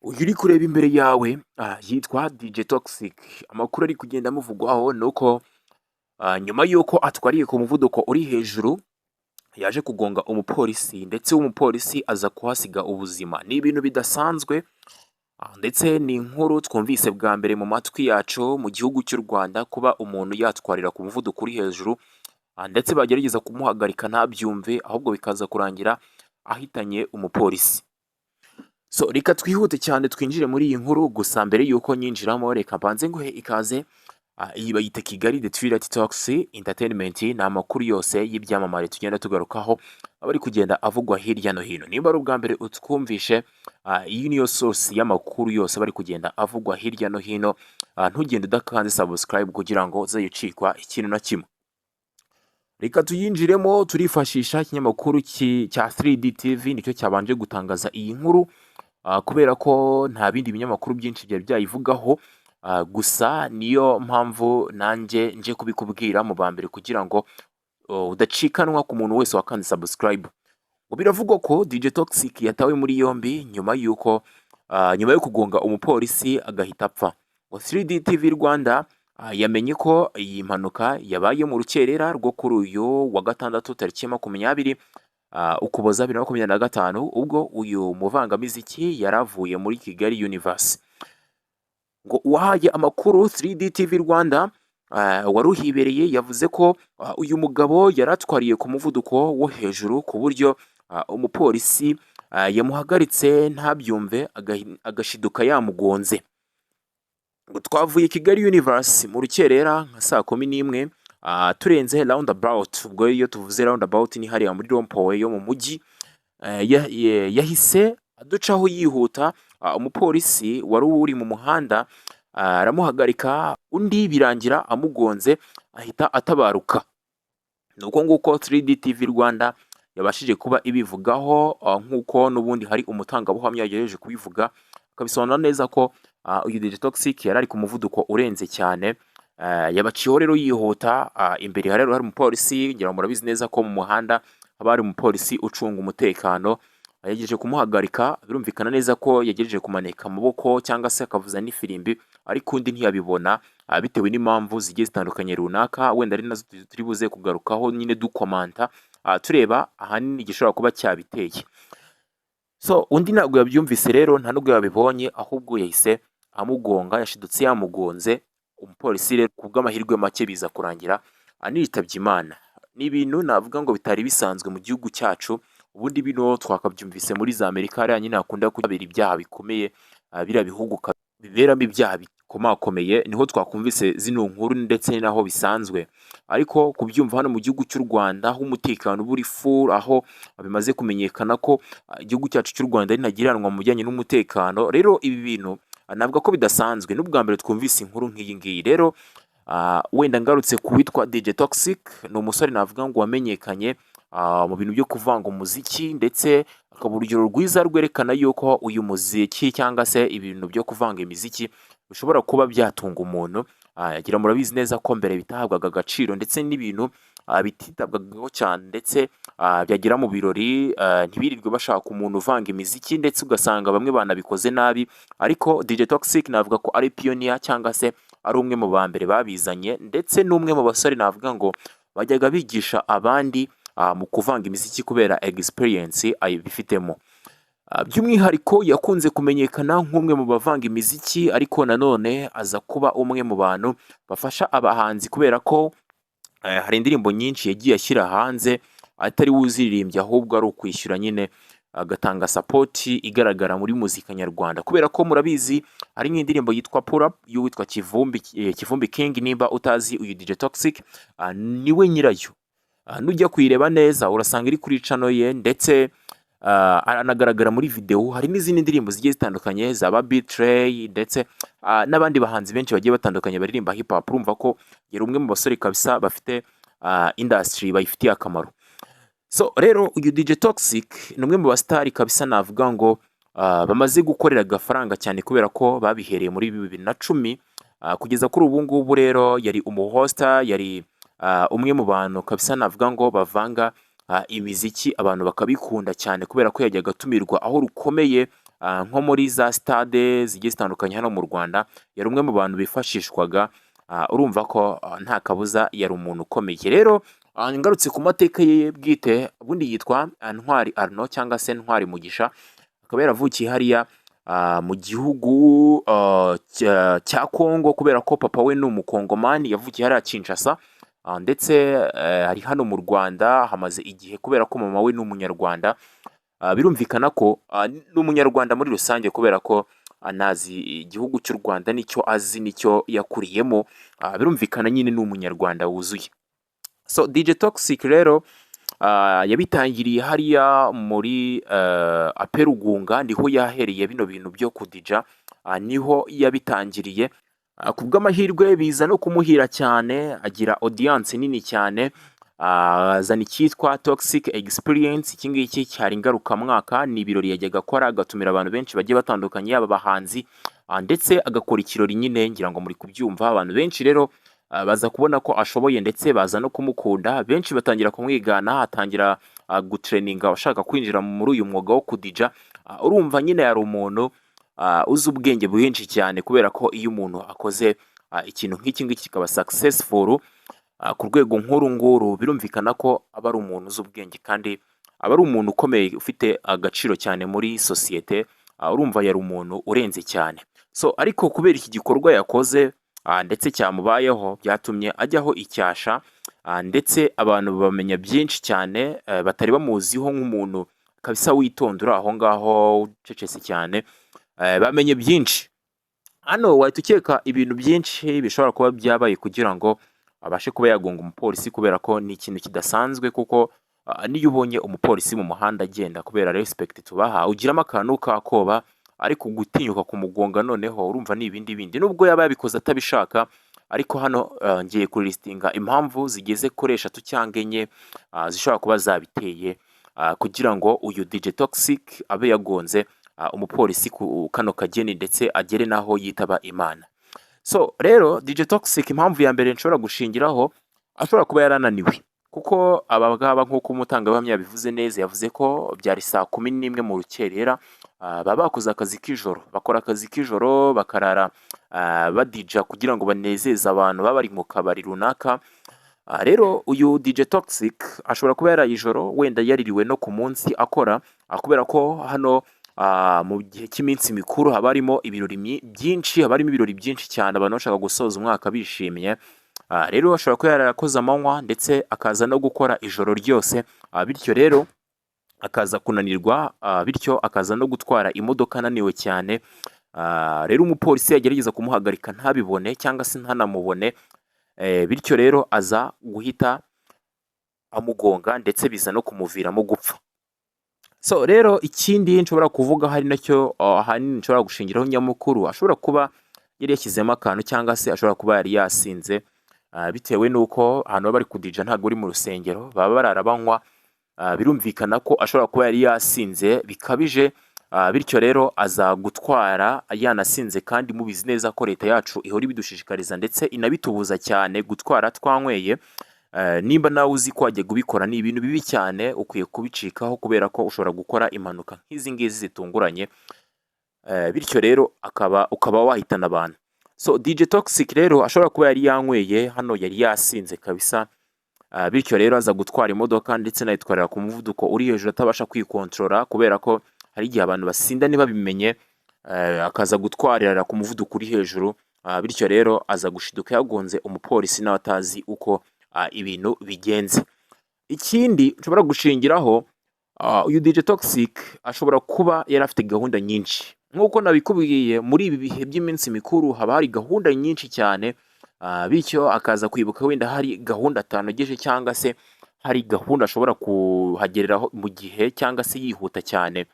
Uyu uri kureba imbere yawe yitwa DJ Toxic. Amakuru ari kugenda amuvugwaho ni uko nyuma y'uko atwariye ku muvuduko uri hejuru yaje kugonga umupolisi ndetse umupolisi aza kuhasiga ubuzima. Ni ibintu bidasanzwe ndetse ni inkuru twumvise bwa mbere mu matwi yacu mu gihugu cy'u Rwanda, kuba umuntu yatwarira ku muvuduko uri hejuru ndetse bagerageza kumuhagarika ntabyumve, ahubwo bikaza kurangira ahitanye umupolisi. So reka twihute cyane twinjire muri iyi nkuru, gusa mbere y'uko nyinjiramo reka mbanze nguhe ikaze. Iyi bayita Kigali The Trinity Talks Entertainment. Ni amakuru yose y'ibyamamare tugenda tugarukaho abari kugenda avugwa hirya no hino. Nimba ari ubwa mbere utwumvishe, iyi niyo source y'amakuru yose bari kugenda avugwa hirya no hino. Ntugende udakanze subscribe kugira ngo uzayicikwa ikintu na kimwe. Reka tuyinjiremo, turifashisha ikinyamakuru cya 3D TV, nicyo cyabanje gutangaza iyi nkuru kubera ko nta bindi binyamakuru byinshi byari byayivugaho. Gusa niyo mpamvu nanjye nje kubikubwira mu ba mbere kugira ngo udacikanwa ku muntu wese wakanze subscribe. Biravugwa ko DJ Toxic yatawe muri yombi nyuma yo kugonga umupolisi agahita apfa. 3D TV Rwanda yamenye ko iyi mpanuka yabaye mu rukerera rwo kuri uyu wa gatandatu tariki 20 Ukuboza 2025, ubwo uyu muvangamiziki yaravuye muri Kigali Universe. Ngo uwahaye amakuru 3D TV Rwanda wari uhibereye yavuze ko uyu mugabo yaratwariye ku muvuduko wo hejuru ku buryo umupolisi yamuhagaritse ntabyumve agashiduka yamugonze. Ngo twavuye Kigali Universe mu rukerera nka saa 11 turenze roundabout. Ubwo iyo tuvuze roundabout ni hariya muri rompowe yo mu mujyi. Yahise aducaho yihuta. Umupolisi wari uri mu muhanda aramuhagarika, undi birangira amugonze ahita atabaruka. Nuko nguko 3D TV Rwanda yabashije kuba ibivugaho, nk'uko n'ubundi hari umutangabuhamya yagejeje kubivuga akabisobanura neza ko uyu DJ Toxic yari ari ku muvuduko urenze cyane. Yabaciyeho rero yihuta. Imbere hari umupolisi, ngira murabizi neza ko mu muhanda haba hari umupolisi ucunga umutekano. Yagejeje kumuhagarika, birumvikana neza ko yagejeje kumanika amaboko cyangwa se akavuza n'ifirimbi, ariko undi ntiyabibona bitewe n'impamvu zigiye zitandukanye runaka, wenda ari nazo turi buze kugarukaho nyine dukomanta tureba ahanini igishobora kuba cyabiteye. So undi ntabwo yabyumvise rero, nta nubwo yabibonye, ahubwo yahise amugonga, yashidutse yamugonze. Umupolisi rero ku bw'amahirwe make biza kurangira anitabye Imana. Ni ibintu navuga ngo bitari bisanzwe mu gihugu cyacu. Ubundi bino twakabyumvise muri za Amerika, hariya nyine hakunda kubera ibyaha bikomeye, biriya bihugu biberamo ibyaha bikomakomeye, niho twakumvise zino nkuru ndetse naho bisanzwe. Ariko kubyumva hano mu gihugu cy'u Rwanda, aho umutekano uba uri full, aho bimaze kumenyekana ko igihugu cyacu cy'u Rwanda ari ntagiranwa mu bijyanye n'umutekano, rero ibi bintu navuga ko bidasanzwe. N'ubwa mbere twumvise inkuru nk'iyi ngiyi. Rero wenda ngarutse ku witwa DJ Toxic, ni umusore navuga ngo wamenyekanye mu bintu byo kuvanga umuziki, ndetse akaba urugero rwiza rwerekana yuko uyu muziki cyangwa se ibintu byo kuvanga imiziki bishobora kuba byatunga umuntu. Yagira murabizi neza ko mbere bitahabwaga agaciro, ndetse n'ibintu bititabwagaho cyane, ndetse byagera mu birori ntibirirwe bashaka umuntu uvanga imiziki, ndetse ugasanga bamwe banabikoze nabi. Ariko DJ Toxic navuga ko ari pioneer cyangwa se ari umwe mu ba mbere babizanye, ndetse n'umwe mu basore navuga ngo bajyaga bigisha abandi mu kuvanga imiziki kubera experience ayibifitemo. By'umwihariko yakunze kumenyekana nk'umwe mu bavanga imiziki, ariko nanone aza kuba umwe mu bantu bafasha abahanzi, kubera ko hari indirimbo nyinshi yagiye ashyira hanze atari uziririmbye, ahubwo ari ukwishyura nyine agatanga support igaragara muri muzika nyarwanda. Kubera ko murabizi hari nk'indirimbo yitwa Pull Up y'uwitwa Kivumbi King. Nimba utazi uyu DJ Toxic, niwe nyirayo. Nujya kuyireba neza urasanga iri kuri channel ye, ndetse anagaragara muri video. Hari n'izindi ndirimbo zigiye zitandukanye zaba Betray, ndetse n'abandi bahanzi benshi bagiye batandukanye baririmba hip hop. Urumva ko yari umwe mu basore kabisa bafite industry bayifitiye akamaro. So rero uyu DJ Toxic ni umwe mu basitari kabisa navuga ngo bamaze gukorera agafaranga cyane, kubera ko babihereye muri 2010 kugeza kuri ubu ngubu. Rero yari umuhosta, yari umwe mu bantu kabisa navuga ngo bavanga imiziki abantu bakabikunda cyane, kubera ko yajyaga atumirwa aho rukomeye nko muri za stade zigiye zitandukanye hano mu Rwanda, yari umwe mu bantu bifashishwaga. Urumva ko nta kabuza yari umuntu ukomeye. Rero ngarutse ku mateka ye bwite, ubundi yitwa Ntwari Arnaud cyangwa se Ntwari Mugisha, akaba yaravukiye hariya mu gihugu cya Congo, kubera ko papa we ni umukongomani, yavukiye hariya Kinshasa. Ndetse ari hano mu Rwanda hamaze igihe, kubera ko mama we ni umunyarwanda. Birumvikana ko ni umunyarwanda muri rusange, kubera ko anazi igihugu cy'u Rwanda, nicyo azi, nicyo yakuriyemo. Birumvikana nyine ni umunyarwanda wuzuye. So DJ Toxic rero yabitangiriye hariya muri Aperugunga, niho yahereye bino bintu byo kudija, niho yabitangiriye. Ku bw'amahirwe biza no kumuhira cyane, agira audience nini cyane, azana icyitwa Toxic Experience. Iki ngiki cyari ngarukamwaka, ni ibirori yajyaga akora, agatumira abantu benshi bagiye batandukanye, yaba abahanzi ndetse agakora ikirori nyine, ngira ngo muri kubyumva. Abantu benshi rero baza kubona ko ashoboye, ndetse baza no kumukunda. Benshi batangira kumwigana, atangira gutraininga abashaka kwinjira muri uyu mwuga wo kudija. Urumva nyine yari umuntu uzi ubwenge bwinshi cyane, kubera ko iyo umuntu akoze ikintu nk'iki ngiki kikaba successful ku rwego nkuru nguru, birumvikana ko aba ari umuntu uzi ubwenge, kandi aba ari umuntu ukomeye ufite agaciro cyane muri sosiyete. Urumva yari umuntu urenze cyane. So ariko kubera iki gikorwa yakoze ndetse cyamubayeho, byatumye ajyaho icyasha, ndetse abantu bamenya byinshi cyane, batari bamuziho nk'umuntu kabisa witondura aho ngaho ucecetse cyane. Bamenye byinshi. Hano wahita ukeka ibintu byinshi bishobora kuba byabaye kugira ngo abashe kuba yagonga umupolisi, kubera ko ni ikintu kidasanzwe. Kuko niyo ubonye umupolisi mu muhanda agenda, kubera respect tubaha, ugiramo akantu kakoba, ariko gutinyuka kumugonga noneho urumva ni ibindi bindi, nubwo yaba yabikoze atabishaka. Ariko hano ngiye kulistinga impamvu zigeze kuri 3 cyangwa 4 zishobora kuba zabiteye, kugira ngo uyu DJ Toxic abe yagonze umupolisi ku kano kageni, ndetse agere naho yitaba Imana. So rero DJ Toxic, impamvu ya mbere nshobora gushingiraho, ashobora kuba yarananiwe, kuko abagaba nk'uko umutangabuhamya yabivuze neza, yavuze ko byari saa 11 mu rukerera. Baba bakoze akazi k'ijoro, bakora akazi k'ijoro, bakarara badija kugira ngo banezeze abantu baba bari mu kabari runaka. Rero uyu DJ Toxic ashobora kuba yaraye ijoro, wenda yaririwe no ku munsi akora, kubera ko hano mu gihe cy'iminsi mikuru haba harimo ibirori byinshi, haba harimo ibirori byinshi cyane, abantu bashaka gusoza umwaka bishimye. Rero ashobora kuba yarakoze amanywa, ndetse akaza no gukora ijoro ryose, bityo rero akaza kunanirwa, bityo akaza no gutwara imodoka ananiwe cyane. Rero umupolisi yagerageza kumuhagarika ntabibone, cyangwa se ntanamubone, bityo rero aza guhita amugonga, ndetse biza no kumuviramo gupfa. So rero ikindi nshobora kuvuga, hari nacyo ahanini nshobora gushingiraho nyamukuru, ashobora kuba yari yashyizemo akantu, cyangwa se ashobora kuba yari yasinze, bitewe n'uko ahantu bari kudija ntabwo uri mu rusengero, baba barara banywa. Birumvikana ko ashobora kuba yari yasinze bikabije, bityo rero aza gutwara yanasinze. Kandi mubizi neza ko leta yacu ihora ibidushishikariza, ndetse inabitubuza cyane gutwara twanyweye. Nimba nawe uzi ko wajya kubikora, ni ibintu bibi cyane, ukwiye kubicikaho, kubera ko ushobora gukora impanuka nk'izi ngizi zitunguranye, bityo rero ukaba wahitana abantu. So DJ Toxic rero ashobora kuba yari yanyweye, hano yari yasinze kabisa, bityo rero aza gutwara imodoka, ndetse nayitwarira ku muvuduko uri hejuru, atabasha kwikontorora, kubera ko hari igihe abantu basinda ntibabimenye, akaza gutwarira ku muvuduko uri hejuru. Bityo rero aza gushiduka yagonze umupolisi nawe atazi uko ibintu bigenze. Ikindi nshobora gushingiraho, uyu DJ Toxic ashobora kuba yari afite gahunda nyinshi. Nk'uko nabikubwiye, muri ibi bihe by'iminsi mikuru haba hari gahunda nyinshi cyane, bityo akaza kwibuka wenda hari gahunda atanogeje, cyangwa se hari gahunda ashobora kuhagereraho mu gihe, cyangwa se yihuta cyane.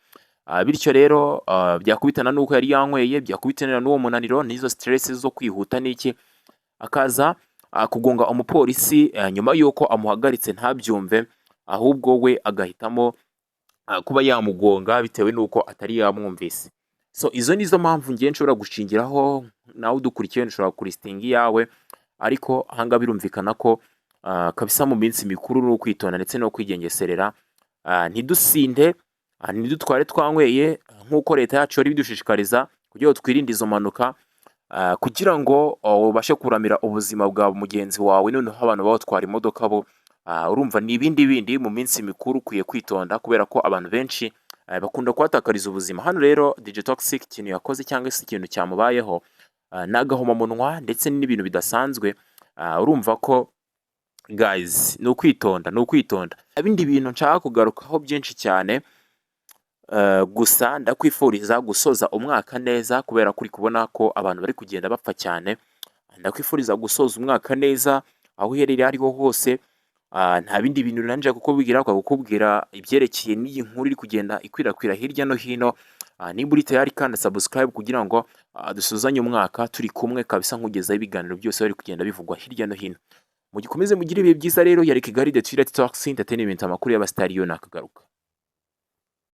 Bityo rero byakubitana n'uko yari yanyweye, byakubitana n'uwo munaniro, n'izo stress zo kwihuta n'iki, akaza kugonga umupolisi, nyuma y'uko amuhagaritse ntabyumve, ahubwo we agahitamo kuba yamugonga bitewe n'uko atari yamwumvise. So izo nizo mpamvu ngiye nshobora gushingiraho, nawe udukurikiye nshobora kulistinga yawe. Ariko ahanga birumvikana ko kabisa mu minsi mikuru no kwitonda, ndetse no kwigengeserera, ntidusinde, ntidutware twanyweye nk'uko leta yacu yari ibidushishikariza kugira ngo twirinde izo mpanuka, kugira ngo ubashe kuramira ubuzima bwa mugenzi wawe, noneho abantu batwara imodoka bo urumva ni ibindi bindi. Mu minsi mikuru ukwiye kwitonda kubera ko abantu benshi bakunda kuhatakariza ubuzima. Hano rero DJ Toxic ikintu yakoze cyangwa se ikintu cyamubayeho ni agahomamunwa ndetse n'ibintu bidasanzwe. Urumva ko guys ni ukwitonda. Ibindi bintu nshaka kugarukaho byinshi cyane, gusa ndakwifuriza gusoza umwaka neza kubera ko uri kubona ko abantu bari kugenda bapfa cyane. Ndakwifuriza gusoza umwaka neza aho uherereye ariho hose. Nta bindi bintu nanje kukubwira ibyerekeye n'iyi nkuru iri kugenda ikwirakwira hirya no hino. Niba uri tayari kandi subscribe kugira ngo dusuzanye umwaka turi kumwe kabisa, nkugezaho ibiganiro byose bari kugenda bivugwa hirya no hino. Mugikomeze mugire ibihe byiza rero. Yari Kigali The Toxic Entertainment, amakuru y'abastari yo nakagaruka.